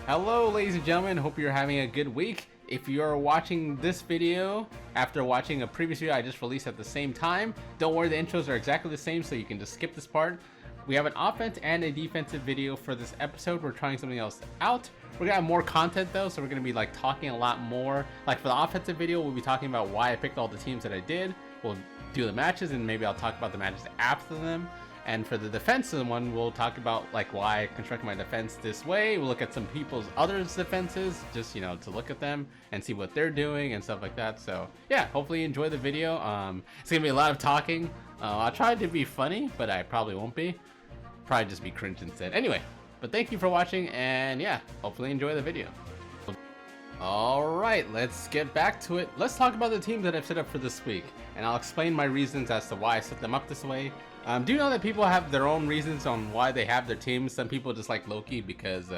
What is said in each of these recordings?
Hello ladies and gentlemen, hope you're having a good week. If you're watching this video after watching a previous video I just released at the same time, don't worry, the intros are exactly the same, so you can just skip this part. We have an offense and a defensive video for this episode. We're trying something else out. We're gonna have more content though, so we're gonna be like talking a lot more. Like for the offensive video, we'll be talking about why I picked all the teams that I did. We'll do the matches and maybe I'll talk about the matches after them. And for the defensive one, we'll talk about like why I construct my defense this way. We'll look at some people's others' defenses, just to look at them and see what they're doing and stuff like that. So yeah, hopefully you enjoy the video. It's gonna be a lot of talking. I'll try to be funny, but I probably won't be. Probably just be cringe instead. Anyway, but thank you for watching, and yeah, hopefully enjoy the video. Alright, let's get back to it. Let's talk about the teams that I've set up for this week, and I'll explain my reasons as to why I set them up this way. Do you know that people have their own reasons on why they have their teams? Some people just like Loki because,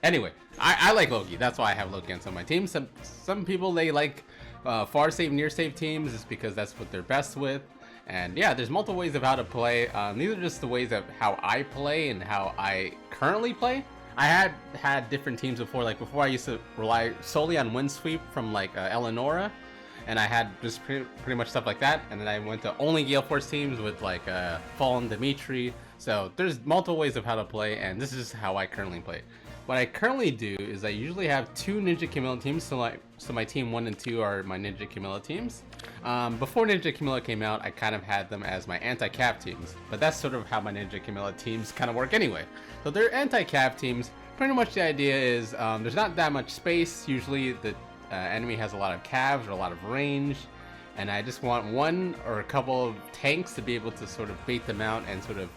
Anyway, I like Loki. That's why I have Loki on some of my teams. Some people, they like far save, near save teams just because that's what they're best with. And yeah, there's multiple ways of how to play. These are just the ways of how I play and how I currently play. I had different teams before. Like before, I used to rely solely on wind sweep from like Eleonora, and I had just pretty much stuff like that. And then I went to only Galeforce teams with like Fallen Dimitri. So there's multiple ways of how to play, and this is how I currently play. What I currently do is I usually have two Ninja Camilla teams, so my team 1 and 2 are my Ninja Camilla teams. Before Ninja Camilla came out, I kind of had them as my anti-Cav teams, but that's sort of how my Ninja Camilla teams kind of work anyway. So they're anti-Cav teams. Pretty much the idea is there's not that much space. Usually the enemy has a lot of Cavs or a lot of range, and I just want one or a couple of tanks to be able to sort of bait them out and sort of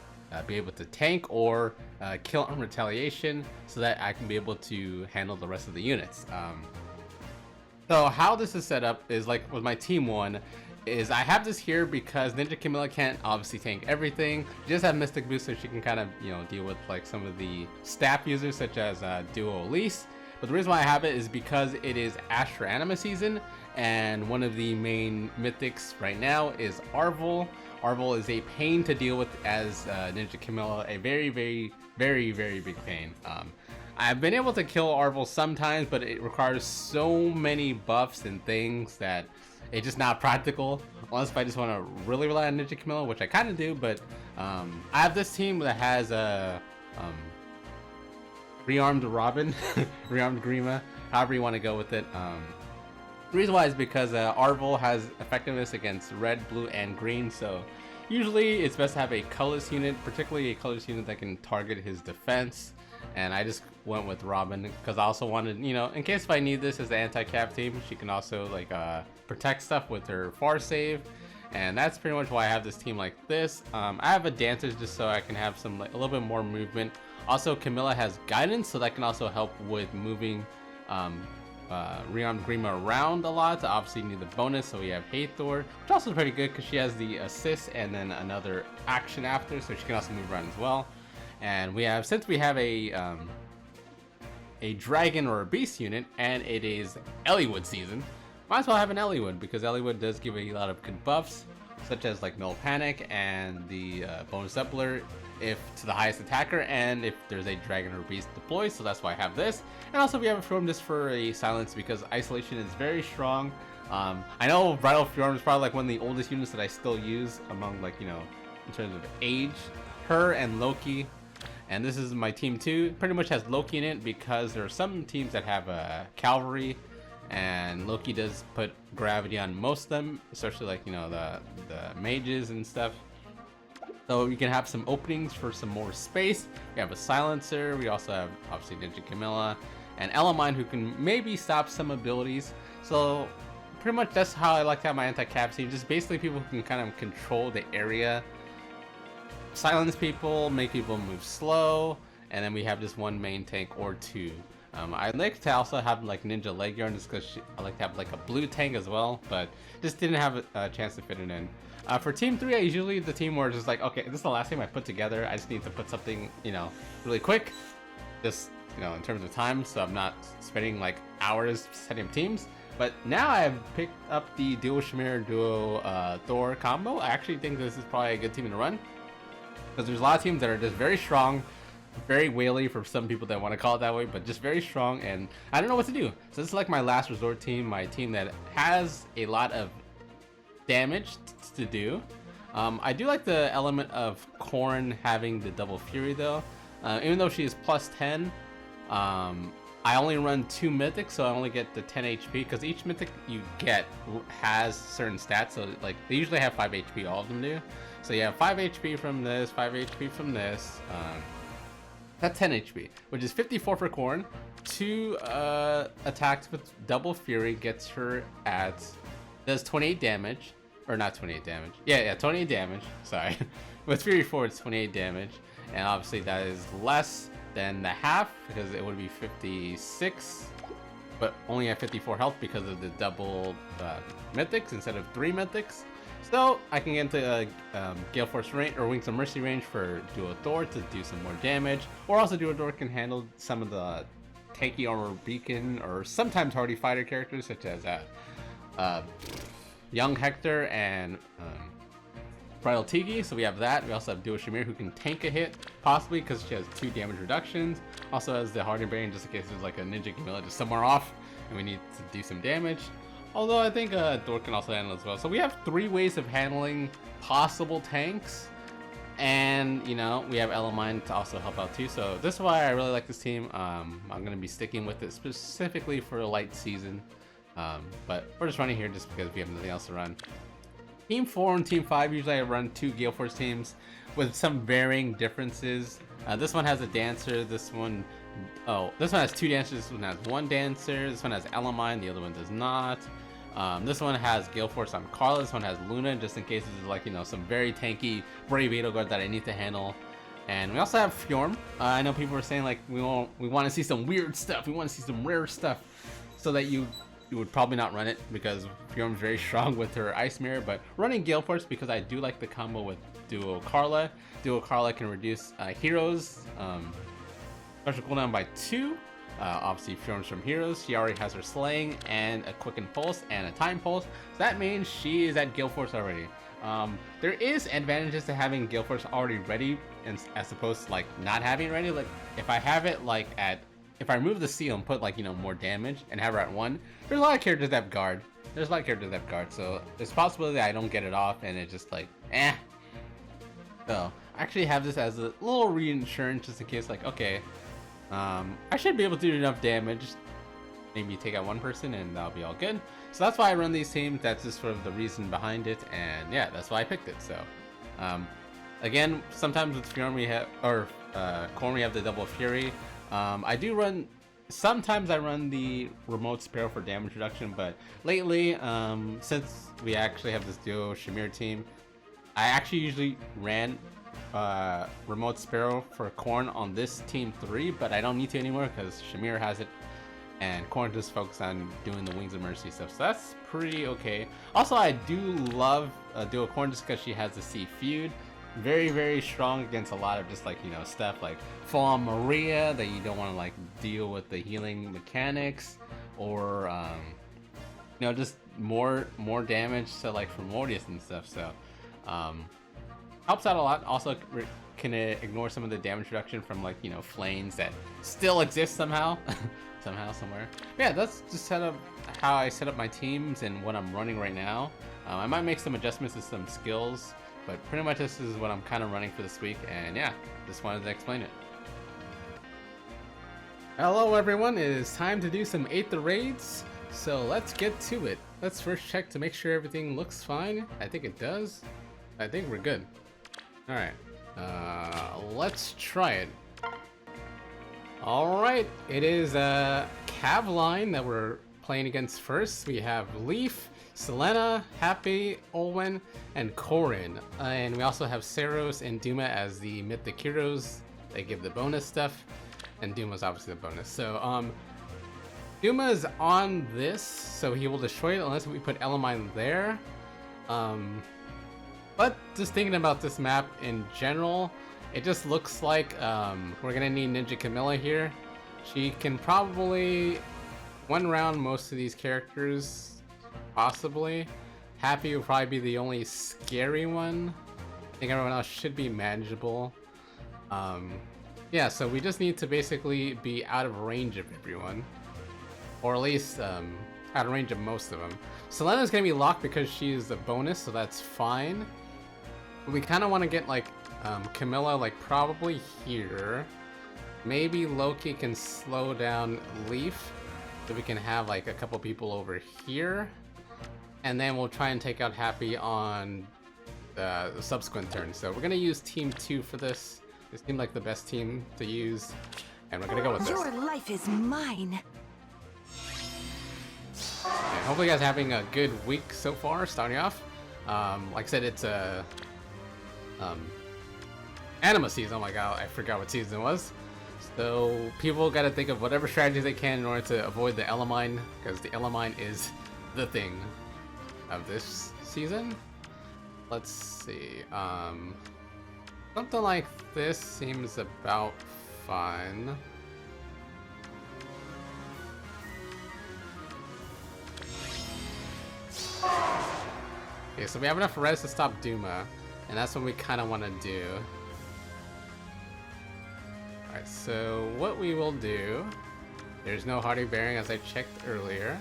be able to tank or kill on retaliation, so that I can be able to handle the rest of the units. So how this is set up is like with my team 1 is I have this here because Ninja Camilla can't obviously tank everything. She just have Mystic Boost, so she can kind of deal with like some of the staff users such as Duo Elise. But the reason why I have it is because it is Asher Anima season, and one of the main mythics right now is Arvel. Arvel is a pain to deal with as Ninja Camilla, a very big pain. I've been able to kill Arvel sometimes, but it requires so many buffs and things that it's just not practical, unless if I just want to really rely on Ninja Camilla, which I kind of do. But I have this team that has a rearmed Robin, rearmed Grima, however you want to go with it. The reason why is because Arvel has effectiveness against red, blue, and green, so usually it's best to have a colorless unit, particularly a colorless unit that can target his defense. And I just went with Robin because I also wanted, in case if I need this as the anti-Cav team, she can also like protect stuff with her far save. And that's pretty much why I have this team like this. I have a dancer just so I can have some a little bit more movement. Also, Camilla has guidance, so that can also help with moving Rearmed Grima around a lot. Obviously you need the bonus, so we have Aether, which also is pretty good because she has the assist and then another action after, so she can also move around as well. And we have, since we have a dragon or a beast unit, and it is Eliwood season, might as well have an Eliwood because Eliwood does give a lot of good buffs, such as like Null Panic and the bonus doubler if to the highest attacker, and if there's a dragon or beast deployed, so that's why I have this. And also we have a Fjorm just for a silence because isolation is very strong. I know Bridal Fjorm is probably like one of the oldest units that I still use among like in terms of age. Her and Loki, and this is my team 2, pretty much has Loki in it because there are some teams that have cavalry, and Loki does put gravity on most of them, especially like the mages and stuff. So we can have some openings for some more space. We have a silencer. We also have obviously Ninja Camilla and Elamine, who can maybe stop some abilities. So pretty much that's how I like to have my anti-Cav team. Just basically people who can kind of control the area, silence people, make people move slow, and then we have just one main tank or two. I like to also have like Ninja Leg Yarn just because I like to have like a blue tank as well, but just didn't have a chance to fit it in. For team 3, I usually the team where it's just like, okay, this is the last team I put together. I just need to put something, really quick, just in terms of time, so I'm not spending like hours setting up teams. But now I've picked up the Duo Shamir Duo Thor combo. I actually think this is probably a good team to run because there's a lot of teams that are just very strong. very whaley for some people that want to call it that way, but just very strong, and I don't know what to do. So this is like my last resort team, my team that has a lot of damage to do. I do like the element of Chrom having the double fury though. Even though she is plus 10, I only run 2 mythics, so I only get the 10 HP, because each mythic you get has certain stats, so like they usually have 5 HP, all of them do. So you have 5 HP from this, 5 HP from this, that's 10 HP, which is 54 for Chrom. 2 attacks with double fury gets her at, does 28 damage, or not 28 damage, yeah, 28 damage, sorry. With fury 4 it's 28 damage, and obviously that is less than the half, because it would be 56, but only at 54 health because of the double mythics instead of 3 mythics. So I can get into Galeforce range or Wings of Mercy range for Duo Thor to do some more damage, or also Duo Thor can handle some of the tanky armor beacon or sometimes hardy fighter characters such as Young Hector and Bridal Tigi, so we have that. We also have Duo Shamir, who can tank a hit, possibly because she has 2 damage reductions. Also has the Hardened Brain, just in case there's like a Ninja Camilla just somewhere off and we need to do some damage. Although I think Thor can also handle as well. So we have 3 ways of handling possible tanks. And, you know, we have Elamine to also help out too. So this is why I really like this team. I'm going to be sticking with it specifically for a light season. But we're just running here just because we have nothing else to run. Team 4 and Team 5, usually I run 2 Galeforce teams with some varying differences. This one has a dancer, this one has 2 dancers, this one has 1 dancer, this one has Elamine, the other one does not. This one has Galeforce on Karla, this one has Luna, just in case this is like, you know, some very tanky Brave Edelgard that I need to handle. And we also have Fjorm. I know people are saying like we want to see some weird stuff, we want to see some rare stuff, so that you would probably not run it because Fjorm's very strong with her Ice Mirror, but running Galeforce because I do like the combo with Duo Karla. Duo Karla can reduce heroes special cooldown by 2. Obviously Fjorm's from heroes. She already has her slaying and a quicken pulse and a time pulse. So that means she is at Galeforce already. There is advantages to having Galeforce already ready, and as opposed to like not having it ready. Like if I have it like at, if I remove the seal and put like, you know, more damage and have her at 1, there's a lot of characters that have guard. So there's a possibility that I don't get it off and it's just like, eh. So I actually have this as a little reinsurance just in case, like, okay, I should be able to do enough damage. Maybe take out 1 person and that'll be all good. So that's why I run these teams. That's just sort of the reason behind it. And yeah, that's why I picked it. So, again, sometimes with Fjorm we have, or Chrom we have the double fury. Sometimes I run the remote sparrow for damage reduction, but lately, since we actually have this Duo Shamir team, I actually usually ran remote sparrow for Chrom on this team 3, but I don't need to anymore because Shamir has it, and Chrom just focused on doing the Wings of Mercy stuff, so that's pretty okay. Also, I do love Duo Chrom just because she has the C feud. Very, very strong against a lot of just like, you know, stuff like full on Maria that you don't want to like deal with the healing mechanics, or you know, just more damage to like Formortiis and stuff. So helps out a lot. Also can ignore some of the damage reduction from like, you know, flames that still exist somehow somewhere. Yeah, that's just how I set up my teams and what I'm running right now. I might make some adjustments to some skills, but pretty much this is what I'm kind of running for this week, and yeah, just wanted to explain it. Hello everyone, it is time to do some Aether raids, so let's get to it. Let's first check to make sure everything looks fine. I think it does. I think we're good. Alright, let's try it. Alright, it is Cav Line that we're playing against first. We have Leaf, Selena, Happy, Olwen, and Chrom. And we also have Saros and Duma as the mythic heroes. They give the bonus stuff, and Duma's obviously the bonus. So Duma is on this, so he will destroy it unless we put Elamine there. But just thinking about this map in general, it just looks like we're gonna need Ninja Camilla here. She can probably one round most of these characters, possibly. Happy will probably be the only scary one. I think everyone else should be manageable. Yeah, so we just need to basically be out of range of everyone. Or at least out of range of most of them. Selena's gonna be locked because she's a bonus, so that's fine. We kind of want to get like Camilla like probably here. Maybe Loki can slow down Leaf, so we can have like a couple people over here. And then we'll try and take out Happy on the subsequent turn. So we're gonna use Team 2 for this. This seemed like the best team to use, and we're gonna go with this. Your life is mine. And hopefully you guys are having a good week so far, starting off. Like I said, it's a Anima season. Oh my god, I forgot what season it was. So people gotta think of whatever strategies they can in order to avoid the Elemine, because the Elemine is the thing of this season. Let's see. Something like this seems about fine. Okay, so we have enough res to stop Duma, and that's what we kind of want to do. Alright, so what we will do, there's no Hardy Bearing as I checked earlier.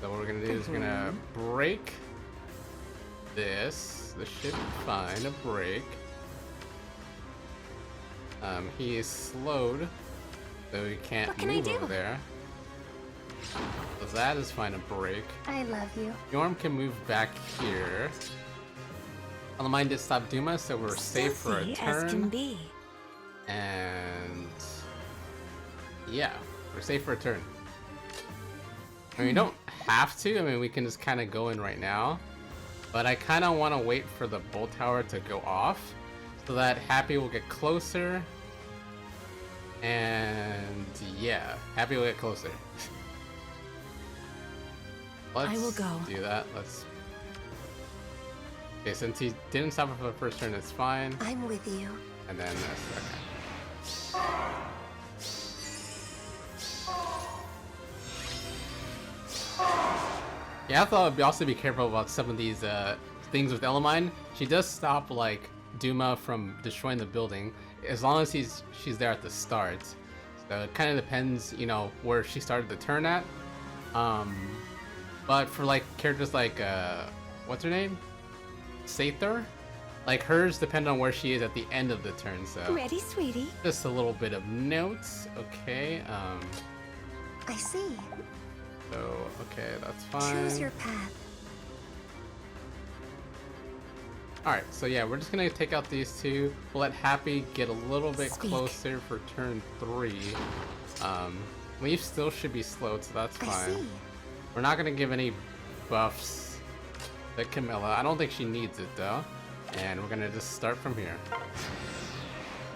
So what we're going to do is we're going to break this. This should be fine to break. He is slowed, so he can't move over there. So that is fine to break. I love you. Fjorm can move back here. Elemine did stop Duma, so we're safe for a turn. As can be. And yeah, we're safe for a turn. I mean, we don't have to. I mean, we can just kind of go in right now. But I kind of want to wait for the bolt tower to go off, so that Happy will get closer. And yeah, Happy will get closer. Let's I will go. do that. Let's. Okay, since he didn't stop it for the first turn, it's fine. I'm with you. And then this. Okay. Yeah, I thought I'd also be careful about some of these things with Elemine. She does stop like Duma from destroying the building as long as she's there at the start. So it kind of depends, you know, where she started the turn at. But for like characters like what's her name? Aether? Like hers depend on where she is at the end of the turn, so Ready, sweetie. just a little bit of notes. Okay, I see. so okay, that's fine. Choose your path. Alright, so yeah, we're just gonna take out these two. We'll let Happy get a little bit Speak. closer for turn 3. Leaf still should be slowed, so that's I fine. see. We're not gonna give any buffs to Camilla. I don't think she needs it though. And we're gonna just start from here.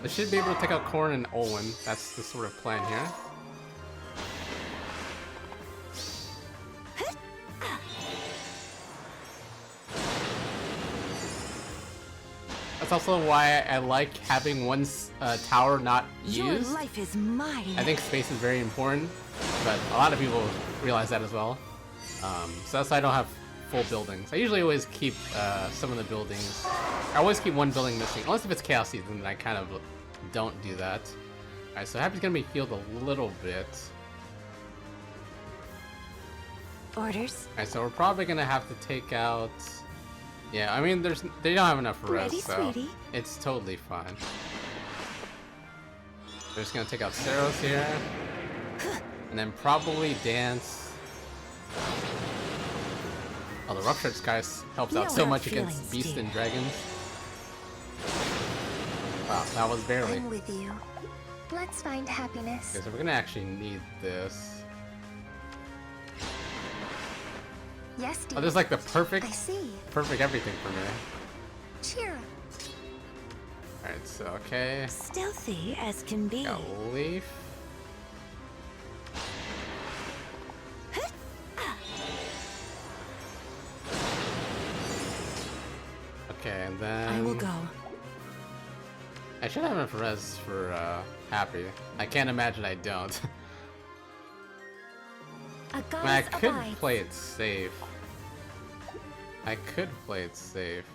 They should be able to take out Corn and Olin. That's the sort of plan here. That's also why I like having one tower not Your used. life is mine. I think space is very important, but a lot of people realize that as well. So that's why I don't have full buildings. I usually always keep some of the buildings. I always keep one building missing, unless if it's Chaos Season, then I kind of don't do that. Alright, so Happy's gonna be healed a little bit. Orders. Alright, so we're probably gonna have to take out. Yeah, I mean, they don't have enough res, Ready, so sweetie. it's totally fine. We're just gonna take out Saros here, and then probably dance. Oh, the Ruptured Skies helps out No so hard much against feelings, Beast dear. and Dragons. Wow, that was barely. I'm with you. Let's find happiness. Okay, so we're gonna actually need this. Yes, dear. Oh, this is like the I perfect see. everything for me. Cheer up. Alright, so okay. Stealthy as can be. Got Leaf. Okay, and then I will go. I should have enough res for Happy. I can't imagine I don't. A I mean, I goddess could abides. play it safe. I could play it safe.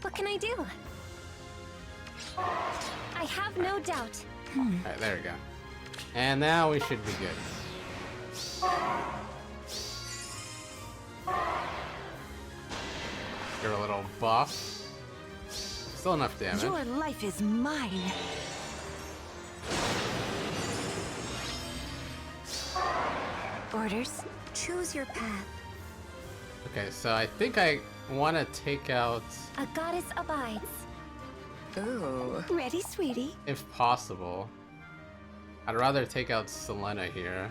What can I do? I have no doubt. Alright, there we go. And now we should be good. You're a little buff. Still enough damage. Your life is mine. Orders. Choose your path. Okay, so I think I want to take out, A goddess abides. Ooh. Ready, sweetie? if possible. I'd rather take out Selena here.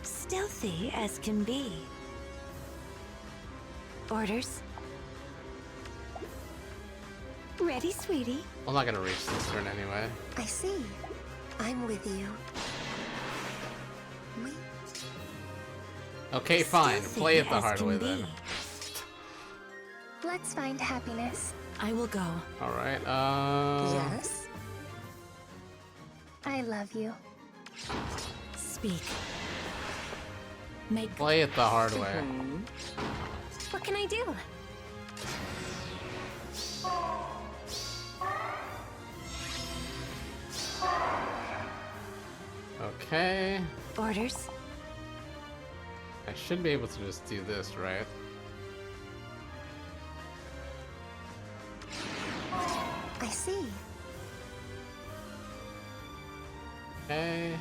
Stealthy as can be. Orders. Ready, sweetie? I'm not gonna reach this turn anyway. I see. I'm with you. Wait. Okay, fine. Stealthy Play it the as hard can way be. then. Let's find happiness. I will go. Alright, Yes. I love you. Speak. Make. play it the hard way. Hmm. What can I do? Okay. Orders. I should be able to just do this, right? I see. Okay.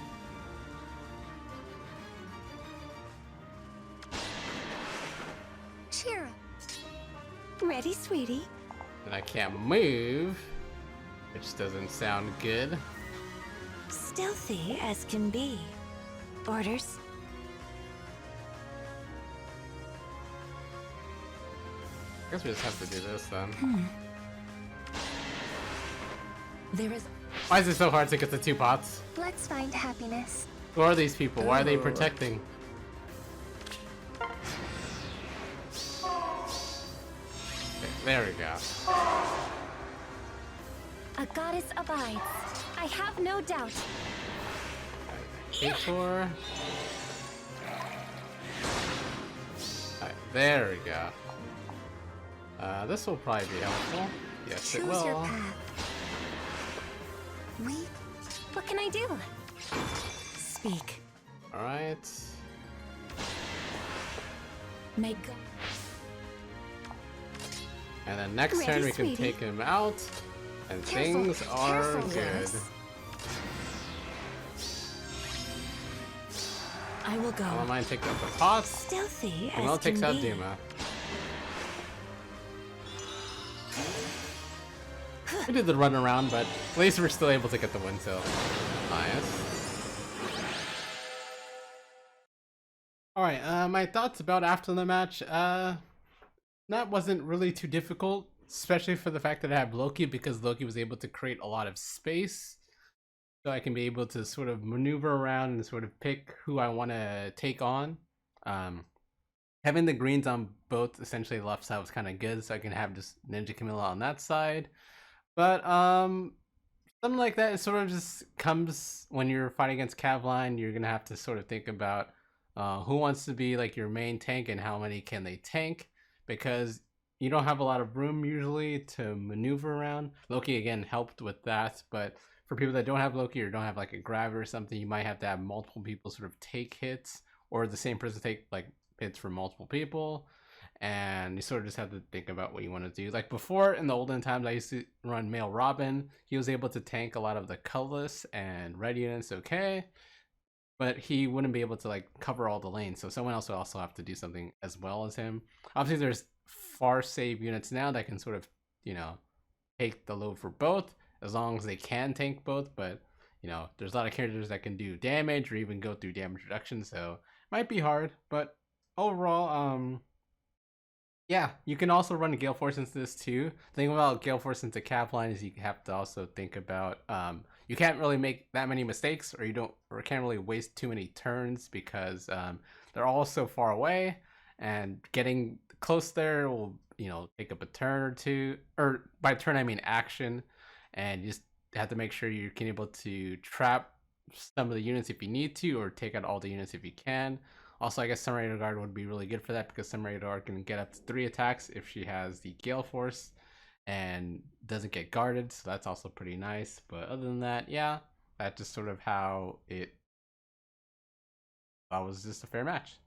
Cheer up. Ready, sweetie? And I can't move, which doesn't sound good. Stealthy as can be. Orders. I guess we just have to do this then. There is. Why is it so hard to get the two pots? Let's find happiness. Who are these people? Why are they Ooh. protecting? Okay, there we go. A goddess abides. I have no doubt. P4. Alright, there we go. This will probably be helpful. Yes, it Choose your will. path. Wait. What can I do? Speak. Alright. Make. And then next Ready, turn we can sweetie? take him out. And Careful, things are careful, good. yes. I will go. I don't mind taking out the pots. Stealthy And as I'll take can out be. Dima. We did the run around, but at least we're still able to get the win, so nice. Alright, my thoughts about after the match, that wasn't really too difficult, especially for the fact that I have Loki, because Loki was able to create a lot of space, so I can be able to sort of maneuver around and sort of pick who I want to take on. Having the greens on both essentially the left side was kind of good, so I can have just Ninja Camilla on that side. But something like that, it sort of just comes when you're fighting against Cav Line. You're gonna have to sort of think about who wants to be like your main tank and how many can they tank, because you don't have a lot of room usually to maneuver around. Loki again helped with that, but for people that don't have Loki or don't have like a grab or something, you might have to have multiple people sort of take hits, or the same person take like hits for multiple people. And you sort of just have to think about what you want to do. Like before, in the olden times, I used to run Male Robin. He was able to tank a lot of the colorless and red units, okay, but he wouldn't be able to like cover all the lanes. So someone else would also have to do something as well as him. Obviously, there's far save units now that can sort of, you know, take the load for both as long as they can tank both. But you know, there's a lot of characters that can do damage or even go through damage reduction, so it might be hard. But overall, yeah, you can also run a Galeforce into this too. The thing about Galeforce into Cav Line is you have to also think about you can't really make that many mistakes, or can't really waste too many turns, because they're all so far away, and getting close there will, you know, take up a turn or two, or by turn I mean action, and you just have to make sure you can able to trap some of the units if you need to, or take out all the units if you can. Also, I guess Summer Edelgard would be really good for that, because Summer Edelgard can get up to 3 attacks if she has the Galeforce. and doesn't get guarded, so that's also pretty nice. But other than that, yeah, that's just sort of how it was just a fair match.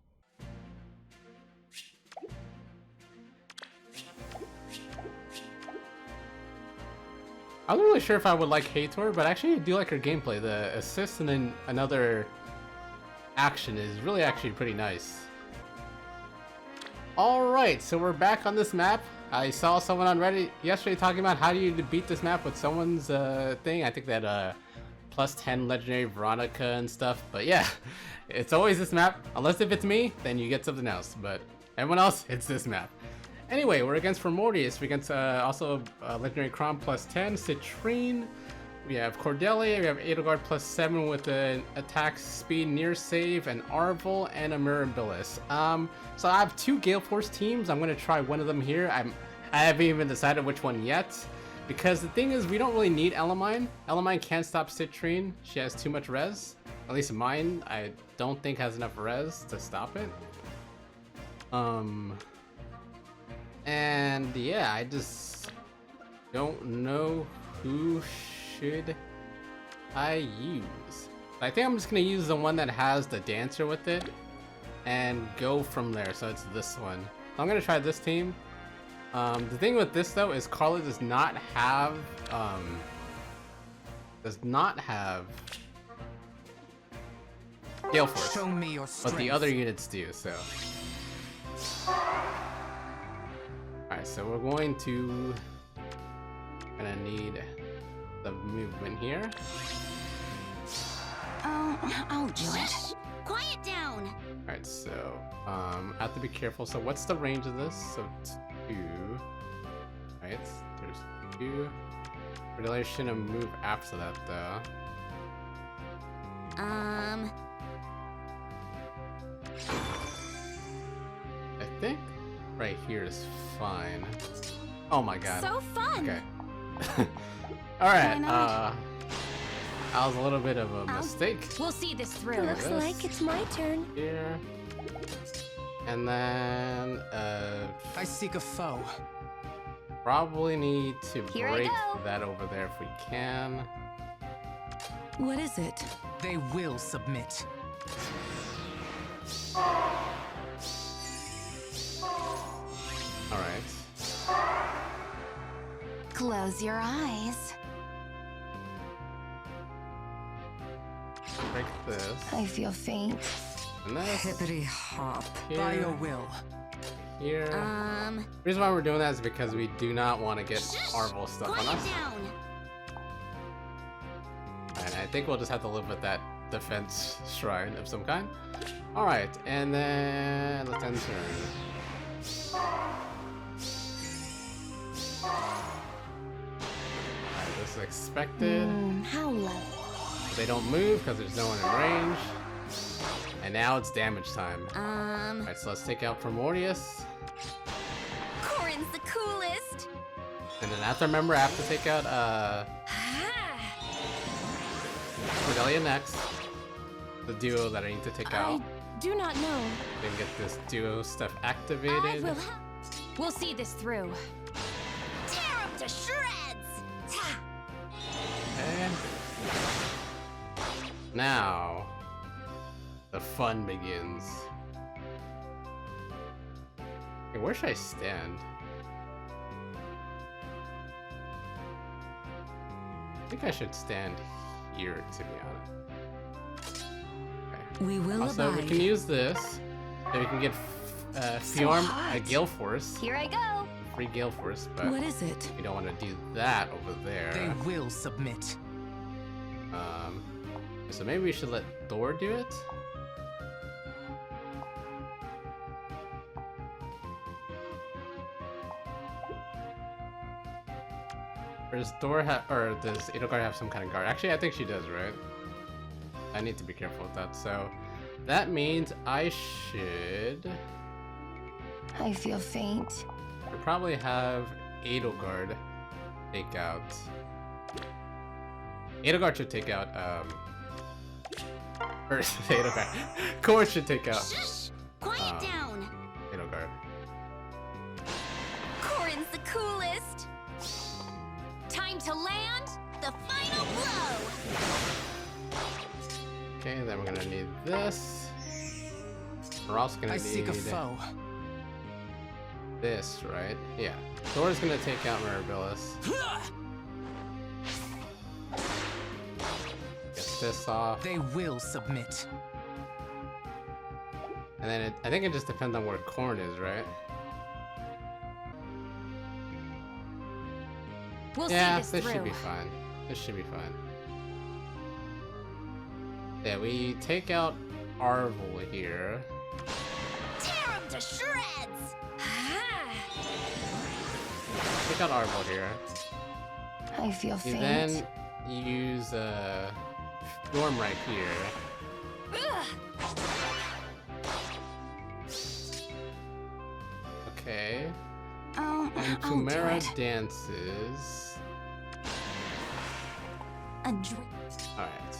I wasn't really sure if I would like Aether, but actually I do like her gameplay. The assist and then another action is really actually pretty nice. Alright, so we're back on this map. I saw someone on Reddit yesterday talking about how do you beat this map with someone's thing. I think that plus 10 legendary Veronica and stuff. But yeah, it's always this map. Unless if it's me, then you get something else. But everyone else, it's this map. Anyway, we're against Formortiis. We're against also legendary Chrom plus 10, Citrine. We have Cordelia, we have Edelgard plus 7 with an attack speed near save, and Arvel, and a Mirabilis. So I have 2 Galeforce teams. I'm going to try one of them here. I haven't even decided which one yet. Because the thing is, we don't really need Elamine. Elamine can't stop Citrine. She has too much res. At least mine, I don't think has enough res to stop it. And yeah, I just don't know who should I use. I think I'm just gonna use the one that has the dancer with it and go from there. So it's this one. I'm gonna try this team. The thing with this though is Karla does not have Galeforce, Show me your strength. but the other units do. So. Alright, so we're going to gonna need the movement here. I'll do it. Quiet down. Alright, so I have to be careful. So what's the range of this? So 2. Alright, there's 2. Really shouldn't move after that though. I think right here is fine. Oh my god. So fun. Okay. Alright, that was a little bit of a mistake. We'll see this through. Looks like it's my turn. Here. And then I seek a foe. probably need to Here I break go. that over there if we can. What is it? They will submit. Alright. Close your eyes. Break this. I feel faint. And this Hippity hop. Here. By your will. here. The reason why we're doing that is because we do not want to get Arvel stuff on Quiet us. down. And I think we'll just have to live with that defense shrine of some kind. Alright, and then let's end turn. Alright, this is expected. How low? They don't move because there's no one in range. And now it's damage time. Alright, so let's take out Formortiis. Corin's the coolest. And then I have to remember I have to take out Cordelia next. The duo that I need to take out. I do not know. Then get this duo stuff activated. I will We'll see this through. Tear him to shreds. And now the fun begins. Okay, where should I stand? I think I should stand here, to be honest. Okay. We will Also, we abide. can use this. Then we can get Fjorm a Galeforce, Here I go. free Galeforce, but What is it? we don't want to do that over there. They will submit. So maybe we should let Thor do it. Or does Thor have, or does Edelgard have some kind of guard? Actually, I think she does, right? I need to be careful with that. So that means I should I feel faint. probably have Edelgard take out. Edelgard should take out. Or Edelgard. Kor should take out Shh. Quiet down. Edelgard. Corin's the coolest. Okay, then we're gonna need this. We're also gonna I seek a need foe. this, right? Yeah. Thor's gonna take out Mirabilis. Get this off. They will submit. And then I think it just depends on where Corn is, right? We'll Yeah, see this should through. be fine. This should be fine. Yeah, we take out Arvel here. Tear him to shreds! Take out Arvel here. I feel You faint. then use Fjorm right here. Okay. And I'll do Chimera it. dances. A drink. Alright.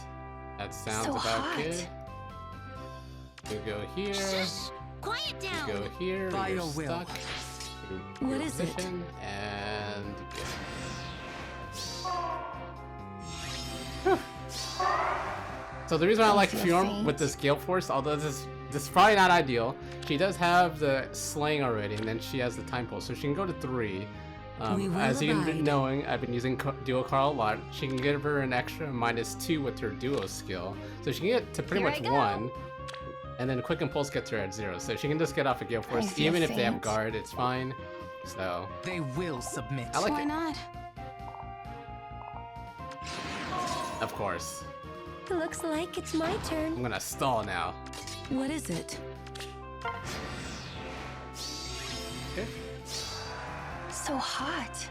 That sounds So about hot. good. We go here. Shush! Quiet We down! go here. By You're your will. stuck. You What is it? position, and so the reason I like feel Fjorm faint. with this Galeforce, although this is probably not ideal, she does have the slaying already, and then she has the time pulse, so she can go to 3. We will As you've been abide. knowing, I've been using Duo Karla a lot. She can give her an extra -2 with her Duo skill, so she can get to pretty Here much I go. 1. And then Quick Impulse gets her at 0, so she can just get off a Galeforce. feel Even if they have faint. guard, it's fine. So They will submit. I like Why it. not? Of course. Looks like it's my turn. I'm gonna stall now. What is it? Okay. So hot.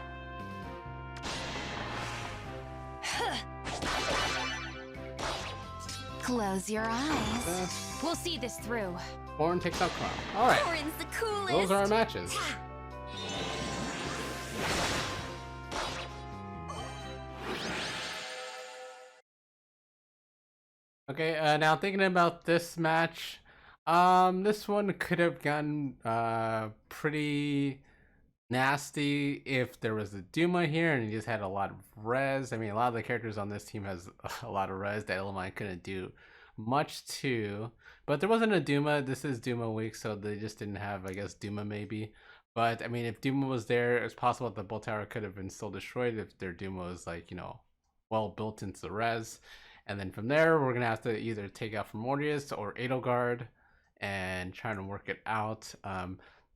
Close your eyes. We'll see this through. Horn takes out Chrom. Alright, Orin's the coolest! those are our matches. Okay, now thinking about this match, this one could have gotten pretty nasty if there was a Duma here and he just had a lot of res. I mean, a lot of the characters on this team has a lot of res that Edelmine couldn't do much to. But there wasn't a Duma. This is Duma week, so they just didn't have, I guess, Duma maybe. But I mean, if Duma was there, it's possible that the Bull Tower could have been still destroyed if their Duma was, like, you know, well built into the res. And then from there, we're gonna have to either take out Formortiis or Edelgard and trying to work it out.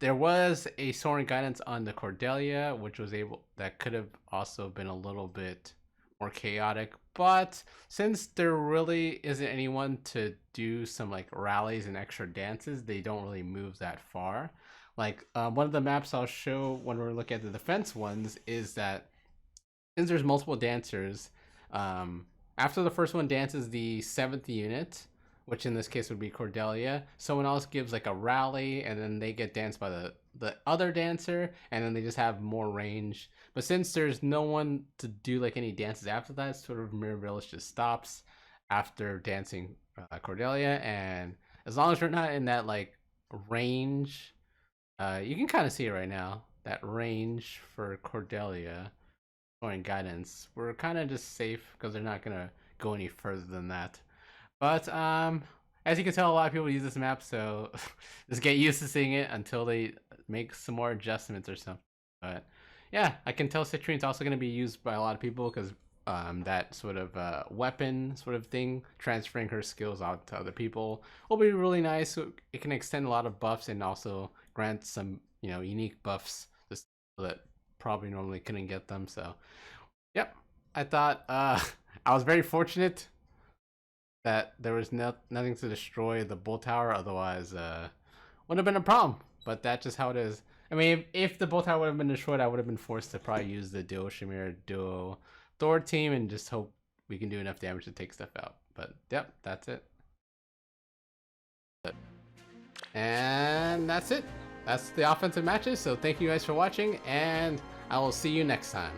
There was a Soaring Guidance on the Cordelia, which was that could have also been a little bit more chaotic. But since there really isn't anyone to do some like rallies and extra dances, they don't really move that far. Like one of the maps I'll show when we're looking at the defense ones is that since there's multiple dancers, after the first one dances the 7th unit, which in this case would be Cordelia, someone else gives like a rally and then they get danced by the other dancer, and then they just have more range. But since there's no one to do like any dances after that, sort of Mirabilis just stops after dancing Cordelia. And as long as we're not in that like range, you can kind of see it right now, that range for Cordelia and Guidance, we're kind of just safe because they're not gonna go any further than that. But as you can tell, a lot of people use this map, so just get used to seeing it until they make some more adjustments or something. But yeah, I can tell Citrine's also going to be used by a lot of people because that sort of weapon sort of thing, transferring her skills out to other people, will be really nice. So it can extend a lot of buffs and also grant some, you know, unique buffs just so that probably normally couldn't get them. So yep, I thought I was very fortunate that there was nothing to destroy the Bull Tower, otherwise would have been a problem. But that's just how it is. I mean, if the Bull Tower would have been destroyed, I would have been forced to probably use the Duo Shamir, Duo Thor team and just hope we can do enough damage to take stuff out. But yep, that's it. And that's it. That's the offensive matches. So thank you guys for watching, and I will see you next time.